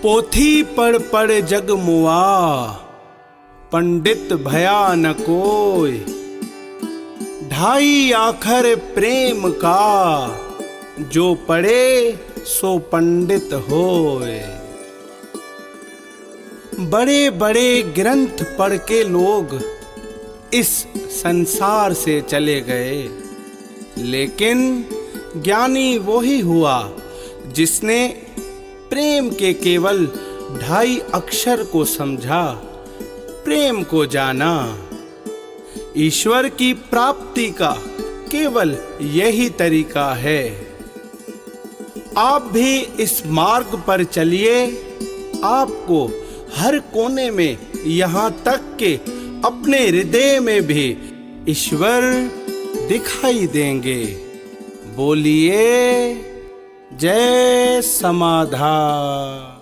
पोथी पढ़ जग मुआ, पंडित भया न कोय। ढाई आखर प्रेम का, जो पढ़े सो पंडित होय। बड़े बड़े ग्रंथ पढ़ के लोग इस संसार से चले गए, लेकिन ज्ञानी वो ही हुआ जिसने प्रेम के केवल 2.5 अक्षर को समझा, प्रेम को जाना। ईश्वर की प्राप्ति का केवल यही तरीका है। आप भी इस मार्ग पर चलिए, आपको हर कोने में, यहाँ तक के अपने हृदय में भी ईश्वर दिखाई देंगे। बोलिए जय समाधान।